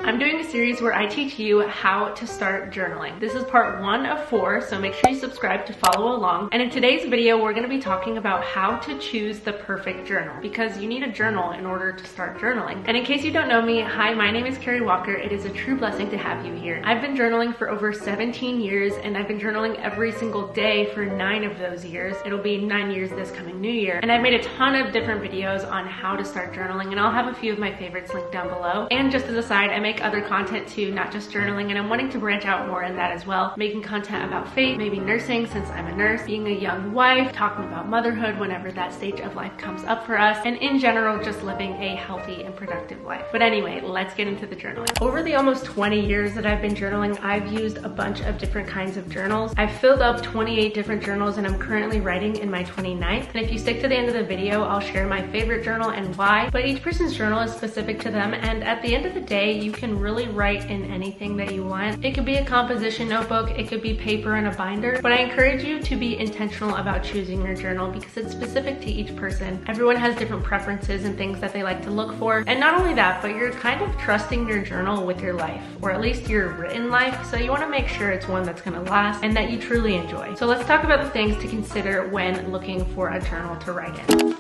I'm doing a series where I teach you how to start journaling. This is part 1 of 4, so make sure you subscribe to follow along. And in today's video, we're going to be talking about how to choose the perfect journal, because you need a journal in order to start journaling. And in case you don't know me, hi, my name is Carrie Walker. It is a true blessing to have you here. I've been journaling for over 17 years, and I've been journaling every single day for 9 of those years. It'll be 9 years this coming new year. And I've made a ton of different videos on how to start journaling, and I'll have a few of my favorites linked down below. And just as a side, I make other content too, not just journaling, and I'm wanting to branch out more in that as well. Making content about faith, maybe nursing since I'm a nurse, being a young wife, talking about motherhood whenever that stage of life comes up for us, and in general, just living a healthy and productive life. But anyway, let's get into the journaling. Over the almost 20 years that I've been journaling, I've used a bunch of different kinds of journals. I've filled up 28 different journals, and I'm currently writing in my 29th. And if you stick to the end of the video, I'll share my favorite journal and why. But each person's journal is specific to them, and at the end of the day, you can really write in anything that you want. It could be a composition notebook, it could be paper and a binder, but I encourage you to be intentional about choosing your journal because it's specific to each person. Everyone has different preferences and things that they like to look for. And not only that, but you're kind of trusting your journal with your life, or at least your written life. So you want to make sure it's one that's going to last and that you truly enjoy. So let's talk about the things to consider when looking for a journal to write in.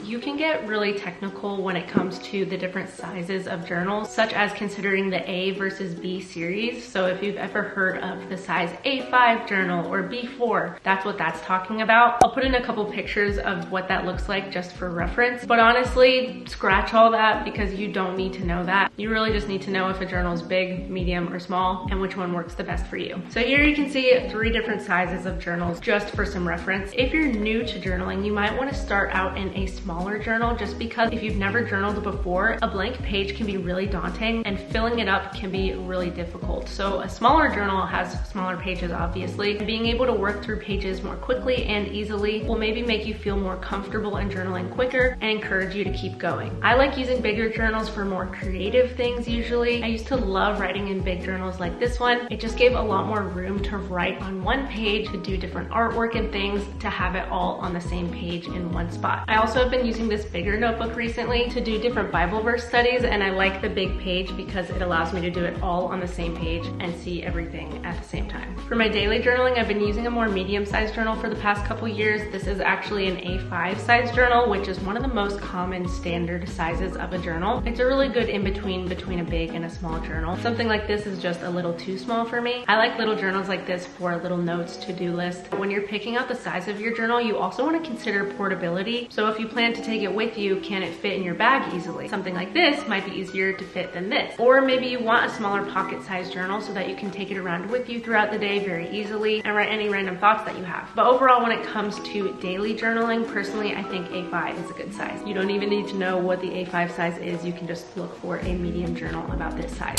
You can get really technical when it comes to the different sizes of journals, such as considering the A versus B series. So if you've ever heard of the size A5 journal or B4, that's what that's talking about. I'll put in a couple pictures of what that looks like just for reference. But honestly, scratch all that because you don't need to know that. You really just need to know if a journal is big, medium, or small, and which one works the best for you. So here you can see 3 different sizes of journals just for some reference. If you're new to journaling, you might want to start out in a smaller journal, just because if you've never journaled before, a blank page can be really daunting and filling it up can be really difficult. So a smaller journal has smaller pages, obviously. Being able to work through pages more quickly and easily will maybe make you feel more comfortable in journaling quicker and encourage you to keep going. I like using bigger journals for more creative things usually. I used to love writing in big journals like this one. It just gave a lot more room to write on one page, to do different artwork and things, to have it all on the same page in one spot. I also have been using this bigger notebook recently to do different Bible verse studies, and I like the big page because it allows me to do it all on the same page and see everything at the same time. For my daily journaling, I've been using a more medium-sized journal for the past couple years. This is actually an A5 size journal, which is one of the most common standard sizes of a journal. It's a really good in-between between a big and a small journal. Something like this is just a little too small for me. I like little journals like this for little notes, to-do list. When you're picking out the size of your journal, you also want to consider portability. So if you plan to take it with you, can it fit in your bag easily? Something like this might be easier to fit than this. Or maybe you want a smaller pocket-sized journal so that you can take it around with you throughout the day very easily and write any random thoughts that you have. But overall, when it comes to daily journaling, personally, I think A5 is a good size. You don't even need to know what the A5 size is. You can just look for a medium journal about this size.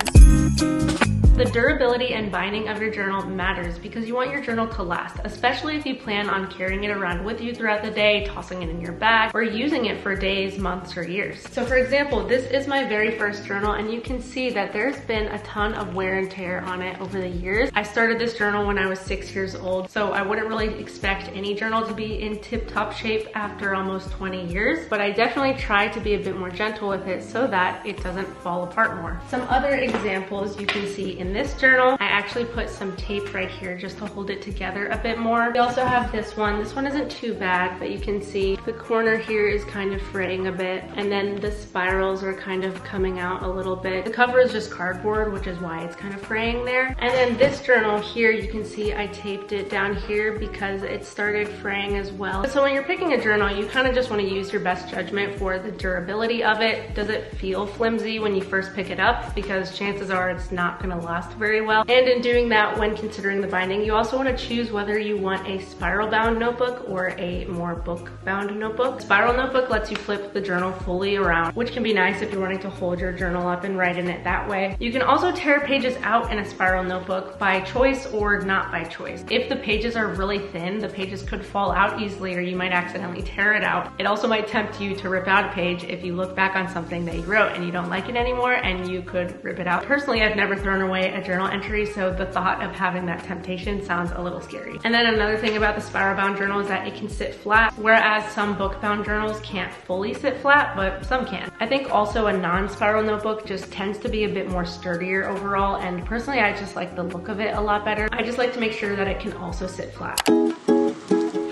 The durability and binding of your journal matters because you want your journal to last, especially if you plan on carrying it around with you throughout the day, tossing it in your bag, or using it for days, months, or years. So for example, this is my very first journal, and you can see that there's been a ton of wear and tear on it over the years. I started this journal when I was 6 years old, so I wouldn't really expect any journal to be in tip-top shape after almost 20 years, but I definitely try to be a bit more gentle with it so that it doesn't fall apart more. Some other examples you can see in this journal, I actually put some tape right here just to hold it together a bit more. We also have this one. This one isn't too bad, but you can see the corner here is kind of fraying a bit, and then the spirals are kind of coming out a little bit. The cover is just cardboard, which is why it's kind of fraying there. And then this journal here, you can see I taped it down here because it started fraying as well. So when you're picking a journal, you kind of just want to use your best judgment for the durability of it. Does it feel flimsy when you first pick it up? Because chances are it's not going to last very well. And in doing that, when considering the binding, you also want to choose whether you want a spiral bound notebook or a more book bound notebook. Spiral notebook lets you flip the journal fully around, which can be nice if you're wanting to hold your journal up and write in it that way. You can also tear pages out in a spiral notebook by choice or not by choice. If the pages are really thin, the pages could fall out easily or you might accidentally tear it out. It also might tempt you to rip out a page if you look back on something that you wrote and you don't like it anymore, and you could rip it out. Personally, I've never thrown away write a journal entry, so the thought of having that temptation sounds a little scary. And then another thing about the spiral bound journal is that it can sit flat, whereas some book bound journals can't fully sit flat, but some can. I think also a non-spiral notebook just tends to be a bit more sturdier overall, and personally I just like the look of it a lot better. I just like to make sure that it can also sit flat.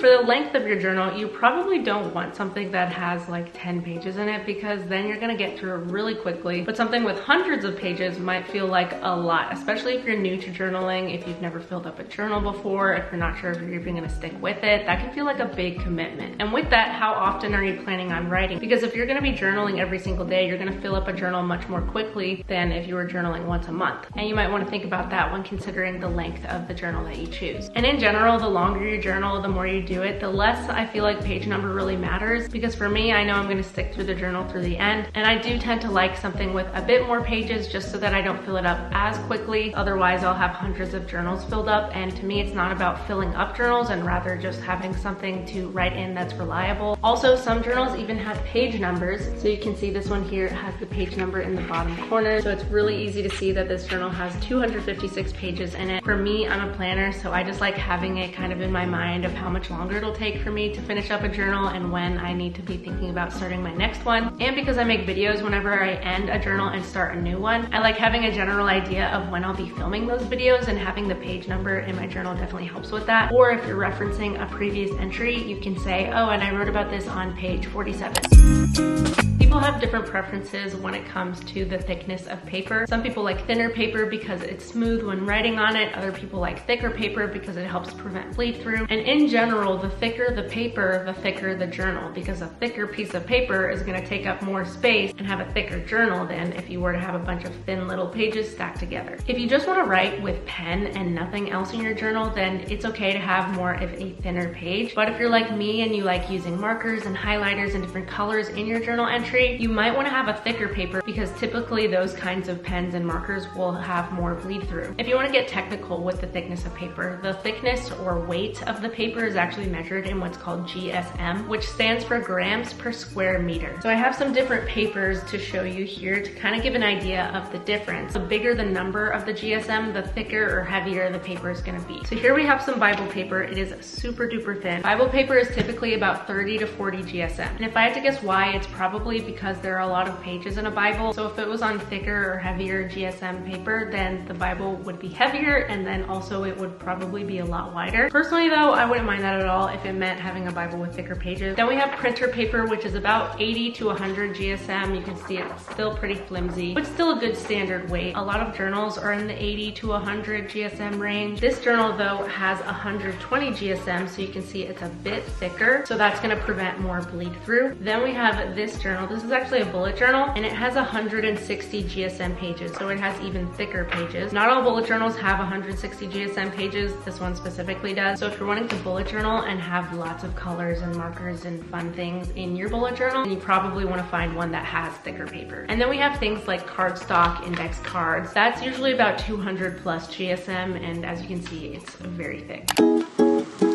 For the length of your journal, you probably don't want something that has like 10 pages in it, because then you're gonna get through it really quickly. But something with hundreds of pages might feel like a lot, especially if you're new to journaling, if you've never filled up a journal before, if you're not sure if you're even gonna stick with it. That can feel like a big commitment. And with that, how often are you planning on writing? Because if you're gonna be journaling every single day, you're gonna fill up a journal much more quickly than if you were journaling once a month. And you might wanna think about that when considering the length of the journal that you choose. And in general, the longer your journal, the more you do it, the less I feel like page number really matters, because for me, I know I'm gonna stick through the journal through the end, and I do tend to like something with a bit more pages just so that I don't fill it up as quickly. Otherwise, I'll have hundreds of journals filled up, and to me, it's not about filling up journals and rather just having something to write in that's reliable. Also, some journals even have page numbers. So you can see this one here has the page number in the bottom corner. So it's really easy to see that this journal has 256 pages in it. For me, I'm a planner, so I just like having it kind of in my mind of how much longer it'll take for me to finish up a journal and when I need to be thinking about starting my next one. And because I make videos whenever I end a journal and start a new one, I like having a general idea of when I'll be filming those videos, and having the page number in my journal definitely helps with that. Or if you're referencing a previous entry, you can say, oh, and I wrote about this on page 47. People have different preferences when it comes to the thickness of paper. Some people like thinner paper because it's smooth when writing on it. Other people like thicker paper because it helps prevent bleed through. And in general, the thicker the paper, the thicker the journal, because a thicker piece of paper is gonna take up more space and have a thicker journal than if you were to have a bunch of thin little pages stacked together. If you just wanna write with pen and nothing else in your journal, then it's okay to have more of a thinner page. But if you're like me and you like using markers and highlighters and different colors in your journal entry, you might wanna have a thicker paper, because typically those kinds of pens and markers will have more bleed through. If you wanna get technical with the thickness of paper, the thickness or weight of the paper is actually measured in what's called GSM, which stands for grams per square meter. So I have some different papers to show you here to kind of give an idea of the difference. The bigger the number of the GSM, the thicker or heavier the paper is gonna be. So here we have some Bible paper. It is super duper thin. Bible paper is typically about 30 to 40 GSM. And if I had to guess why, it's probably because there are a lot of pages in a Bible. So if it was on thicker or heavier GSM paper, then the Bible would be heavier, and then also it would probably be a lot wider. Personally though, I wouldn't mind that at all if it meant having a Bible with thicker pages. Then we have printer paper, which is about 80 to 100 GSM. You can see it's still pretty flimsy, but still a good standard weight. A lot of journals are in the 80 to 100 GSM range. This journal though has 120 GSM, so you can see it's a bit thicker, so that's gonna prevent more bleed through. Then we have this journal. This is actually a bullet journal, and it has 160 GSM pages, so it has even thicker pages. Not all bullet journals have 160 GSM pages. This one specifically does. So if you're wanting to bullet journal and have lots of colors and markers and fun things in your bullet journal, then you probably want to find one that has thicker paper. And then we have things like cardstock, index cards. That's usually about 200 plus GSM, and as you can see, it's very thick.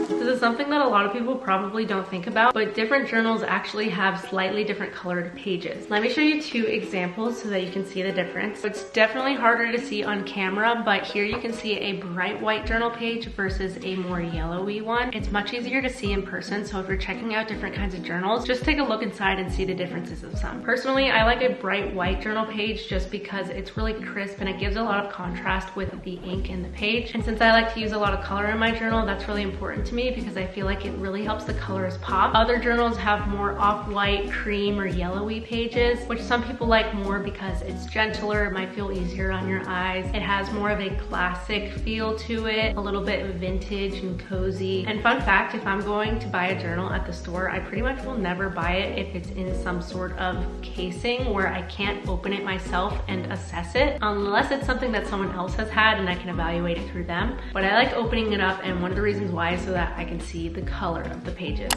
This is something that a lot of people probably don't think about, but different journals actually have slightly different colored pages. Let me show you two examples so that you can see the difference. It's definitely harder to see on camera, but here you can see a bright white journal page versus a more yellowy one. It's much easier to see in person, so if you're checking out different kinds of journals, just take a look inside and see the differences of some. Personally, I like a bright white journal page just because it's really crisp and it gives a lot of contrast with the ink in the page. And since I like to use a lot of color in my journal, that's really important to me because I feel like it really helps the colors pop. Other journals have more off-white, cream, or yellowy pages, which some people like more because it's gentler, it might feel easier on your eyes. It has more of a classic feel to it, a little bit vintage and cozy. And fun fact, if I'm going to buy a journal at the store, I pretty much will never buy it if it's in some sort of casing where I can't open it myself and assess it, unless it's something that someone else has had and I can evaluate it through them. But I like opening it up, and one of the reasons why is so that I I can see the color of the pages.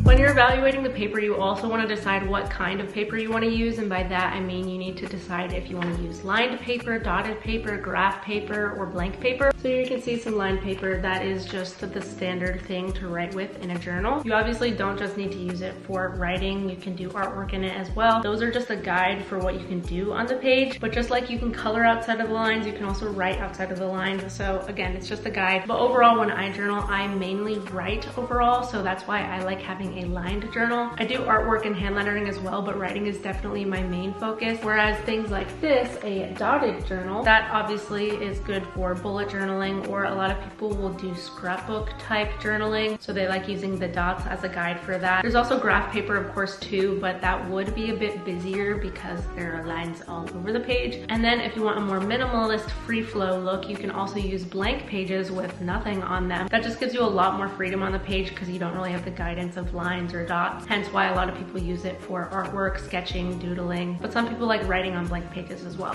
When you're evaluating the paper, you also want to decide what kind of paper you want to use, and by that I mean you need to decide if you want to use lined paper, dotted paper, graph paper, or blank paper. So here you can see some lined paper. That is just the standard thing to write with in a journal. You obviously don't just need to use it for writing, you can do artwork in it as well. Those are just a guide for what you can do on the page, but just like you can color outside of the lines, you can also write outside of the lines. So again, it's just a guide. But overall, when I journal, I mainly write overall, so that's why I like having a lined journal. I do artwork and hand lettering as well, but writing is definitely my main focus. Whereas things like this, a dotted journal, that obviously is good for bullet journaling, or a lot of people will do scrapbook type journaling, so they like using the dots as a guide for that. There's also graph paper, of course, too, but that would be a bit busier because there are lines all over the page. And then if you want a more minimalist, free flow look, you can also use blank pages with nothing on them. That just gives you a lot more freedom on the page because you don't really have the guidance of lines or dots, hence why a lot of people use it for artwork, sketching, doodling, but some people like writing on blank pages as well.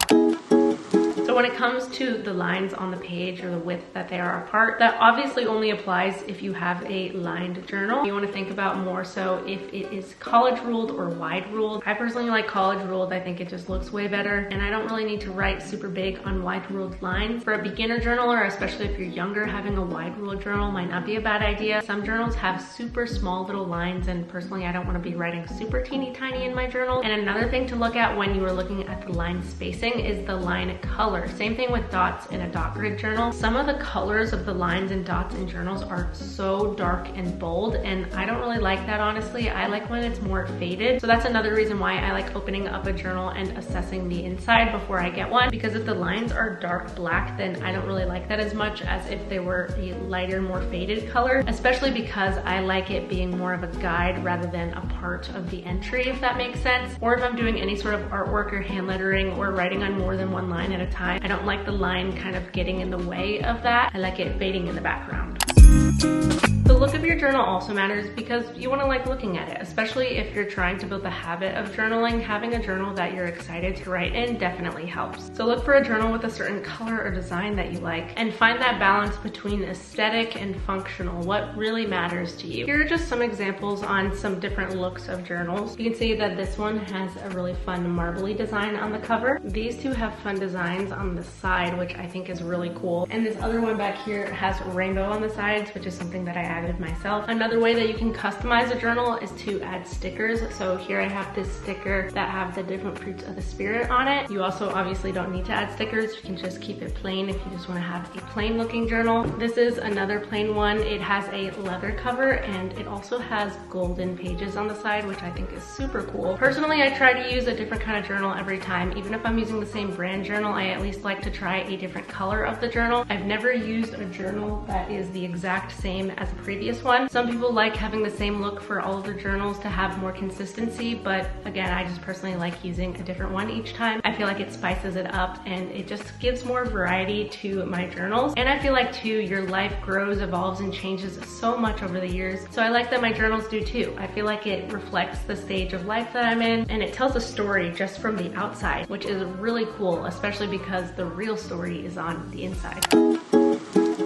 So when it comes to the lines on the page or the width that they are apart, that obviously only applies if you have a lined journal. You want to think about more so if it is college ruled or wide ruled. I personally like college ruled. I think it just looks way better, and I don't really need to write super big on wide ruled lines. For a beginner journaler, especially if you're younger, having a wide ruled journal might not be a bad idea. Some journals have super small little lines, and personally I don't want to be writing super teeny tiny in my journal. And another thing to look at when you are looking at the line spacing is the line color. Same thing with dots in a dot grid journal. Some of the colors of the lines and dots in journals are so dark and bold, and I don't really like that, honestly. I like when it's more faded. So that's another reason why I like opening up a journal and assessing the inside before I get one, because if the lines are dark black, then I don't really like that as much as if they were a lighter, more faded color, especially because I like it being more of a guide rather than a part of the entry, if that makes sense. Or if I'm doing any sort of artwork or hand lettering or writing on more than one line at a time, I don't like the line kind of getting in the way of that. I like it fading in the background. The look of your journal also matters because you want to like looking at it, especially if you're trying to build the habit of journaling. Having a journal that you're excited to write in definitely helps. So look for a journal with a certain color or design that you like, and find that balance between aesthetic and functional, what really matters to you. Here are just some examples on some different looks of journals. You can see that this one has a really fun marbly design on the cover. These two have fun designs on the side, which I think is really cool. And this other one back here has rainbow on the sides, which is something that I added myself. Another way that you can customize a journal is to add stickers. So here I have this sticker that have the different fruits of the spirit on it. You also obviously don't need to add stickers. You can just keep it plain if you just want to have a plain looking journal. This is another plain one. It has a leather cover and it also has golden pages on the side, which I think is super cool. Personally, I try to use a different kind of journal every time. Even if I'm using the same brand journal, I at least like to try a different color of the journal. I've never used a journal that is the exact same as a previous one. Some people like having the same look for all of their journals to have more consistency, but again, I just personally like using a different one each time. I feel like it spices it up and it just gives more variety to my journals. And I feel like too, your life grows, evolves, and changes so much over the years. So I like that my journals do too. I feel like it reflects the stage of life that I'm in, and it tells a story just from the outside, which is really cool, especially because the real story is on the inside.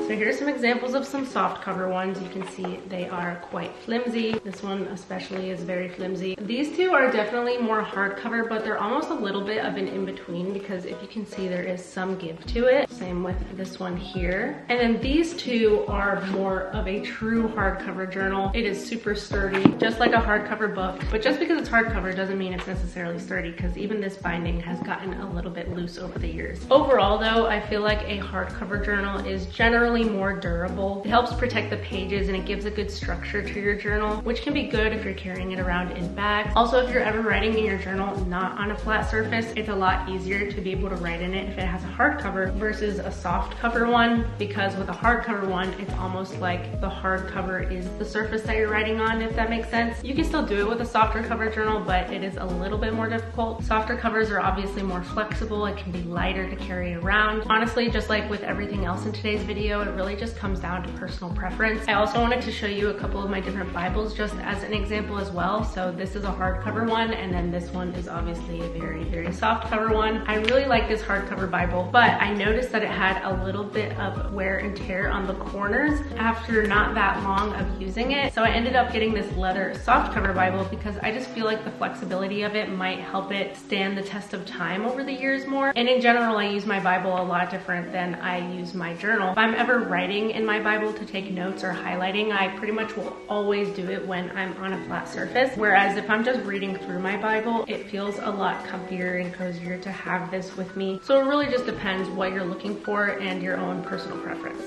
So here's some examples of some soft cover ones. You can see they are quite flimsy. This one especially is very flimsy. These two are definitely more hardcover, but they're almost a little bit of an in-between because if you can see, there is some give to it. Same with this one here. And then these two are more of a true hardcover journal. It is super sturdy, just like a hardcover book. But just because it's hardcover doesn't mean it's necessarily sturdy, because even this binding has gotten a little bit loose over the years. Overall though, I feel like a hardcover journal is generally more durable. It helps protect the pages and it gives a good structure to your journal, which can be good if you're carrying it around in bags. Also, if you're ever writing in your journal not on a flat surface, it's a lot easier to be able to write in it if it has a hardcover versus a soft cover one, because with a hardcover one, it's almost like the hardcover is the surface that you're writing on, if that makes sense. You can still do it with a softer cover journal, but it is a little bit more difficult. Softer covers are obviously more flexible. It can be lighter to carry around. Honestly, just like with everything else in today's video, it really just comes down to personal preference. I also wanted to show you a couple of my different Bibles just as an example as well. So this is a hardcover one, and then this one is obviously a very, very soft cover one. I really like this hardcover Bible, but I noticed that it had a little bit of wear and tear on the corners after not that long of using it. So I ended up getting this leather softcover Bible because I just feel like the flexibility of it might help it stand the test of time over the years more. And in general, I use my Bible a lot different than I use my journal. If I'm ever writing in my Bible to take notes or highlighting, I pretty much will always do it when I'm on a flat surface. Whereas if I'm just reading through my Bible, it feels a lot comfier and cozier to have this with me. So it really just depends what you're looking for and your own personal preference.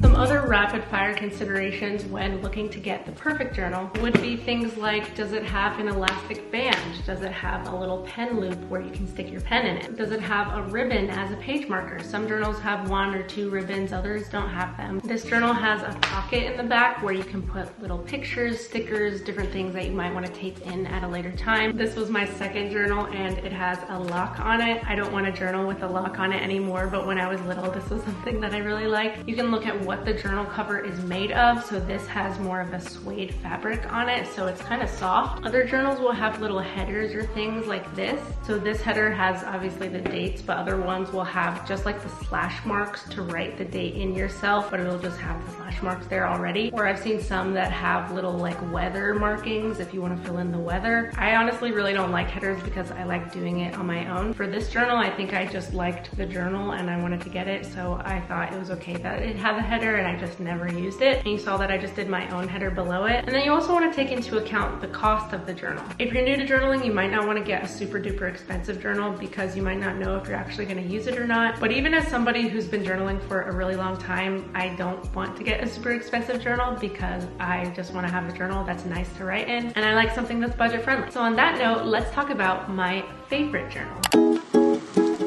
Some other rapid fire considerations when looking to get the perfect journal would be things like, does it have an elastic band? Does it have a little pen loop where you can stick your pen in it? Does it have a ribbon as a page marker? Some journals have 1 or 2 ribbons, others don't have them. This journal has a pocket in the back where you can put little pictures, stickers, different things that you might want to tape in at a later time. This was my second journal and it has a lock on it. I don't want a journal with a lock on it anymore, but when I was little, this was something that I really liked. You can look at what the journal cover is made of. So this has more of a suede fabric on it, so it's kind of soft. Other journals will have little headers or things like this. So this header has obviously the dates, but other ones will have just like the slash marks to write the date in yourself, but it'll just have the slash marks there already. Or I've seen some that have little like weather markings if you want to fill in the weather. I honestly really don't like headers because I like doing it on my own. For this journal, I think I just liked the journal and I wanted to get it, so I thought it was okay that it had a header and I just never used it. And you saw that I just did my own header below it. And then you also want to take into account the cost of the journal. If you're new to journaling, you might not want to get a super duper expensive journal because you might not know if you're actually going to use it or not. But even as somebody who's been journaling for a really long time, I don't want to get a super expensive journal because I just want to have a journal that's nice to write in, and I like something that's budget friendly. So on that note, let's talk about my favorite journal.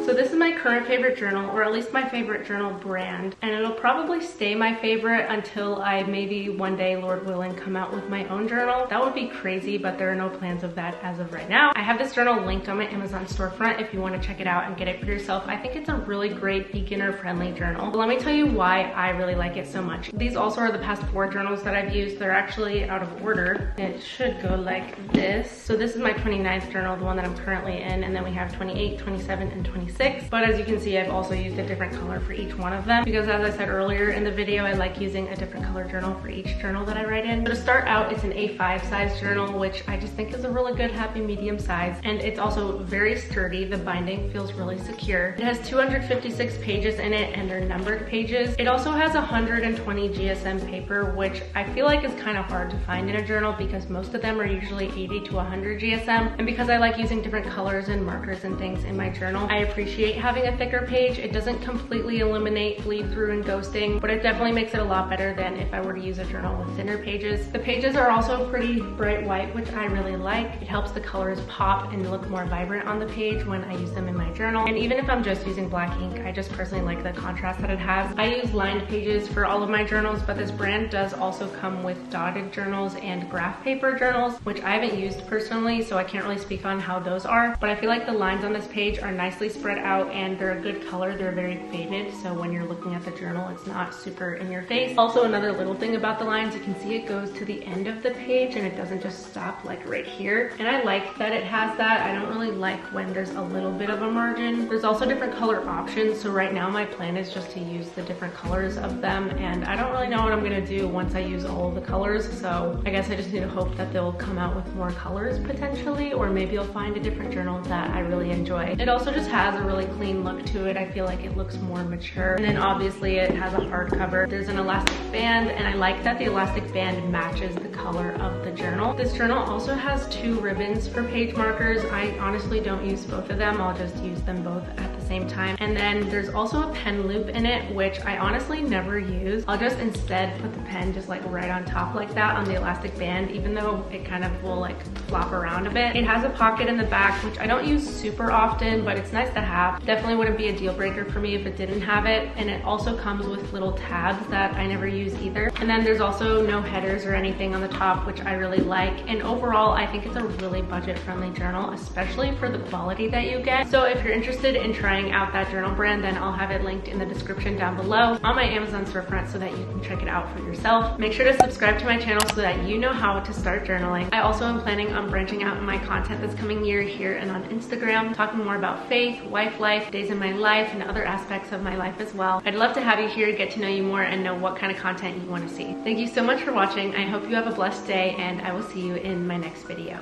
So this is my current favorite journal, or at least my favorite journal brand, and it'll probably stay my favorite until I maybe one day, Lord willing, come out with my own journal. That would be crazy, but there are no plans of that as of right now. I have this journal linked on my Amazon storefront if you want to check it out and get it for yourself. I think it's a really great beginner-friendly journal. But let me tell you why I really like it so much. These also are the past 4 journals that I've used. They're actually out of order. It should go like this. So this is my 29th journal, the one that I'm currently in, and then we have 28, 27, and 26. But as you can see, I've also used a different color for each one of them because, as I said earlier in the video, I like using a different color journal for each journal that I write in. So to start out, it's an A5 size journal, which I just think is a really good happy medium size, and it's also very sturdy. The binding feels really secure. It has 256 pages in it, and they're numbered pages. It also has 120 GSM paper, which I feel like is kind of hard to find in a journal because most of them are usually 80 to 100 GSM. And because I like using different colors and markers and things in my journal, I appreciate having a thicker page. It doesn't completely eliminate bleed through and ghosting, but it definitely makes it a lot better than if I were to use a journal with thinner pages. The pages are also pretty bright white, which I really like. It helps the colors pop and look more vibrant on the page when I use them in my journal. And even if I'm just using black ink, I just personally like the contrast that it has. I use lined pages for all of my journals, but this brand does also come with dotted journals and graph paper journals, which I haven't used personally, so I can't really speak on how those are. But I feel like the lines on this page are nicely spread out and they're a good color. They're very faded, so when you're looking at the journal, it's not super in your face. Also, another little thing about the lines, you can see it goes to the end of the page and it doesn't just stop like right here. And I like that it has that. I don't really like when there's a little bit of a margin. There's also different color options, so right now my plan is just to use the different colors of them, and I don't really know what I'm gonna do once I use all of the colors, so I guess I just need to hope that they'll come out with more colors potentially, or maybe I'll find a different journal that I really enjoy. It also just has a really clean look to it. I feel like it looks more mature. And then obviously it has a hardcover. There's an elastic band, and I like that the elastic band matches the color of the journal. This journal also has 2 ribbons for page markers. I honestly don't use both of them. I'll just use them both at the same time. And then there's also a pen loop in it, which I honestly never use. I'll just instead put the pen just like right on top like that on the elastic band, even though it kind of will like flop around a bit. It has a pocket in the back, which I don't use super often, but it's nice to have. Definitely wouldn't be a deal breaker for me if it didn't have it. And it also comes with little tabs that I never use either. And then there's also no headers or anything on the top, which I really like. And overall, I think it's a really budget friendly journal, especially for the quality that you get. So if you're interested in trying trying out that journal brand, then I'll have it linked in the description down below on my Amazon storefront so that you can check it out for yourself. Make sure to subscribe to my channel so that you know how to start journaling. I also am planning on branching out in my content this coming year here and on Instagram, talking more about faith, wife life, days in my life, and other aspects of my life as well. I'd love to have you here, get to know you more, and know what kind of content you want to see. Thank you so much for watching. I hope you have a blessed day, and I will see you in my next video.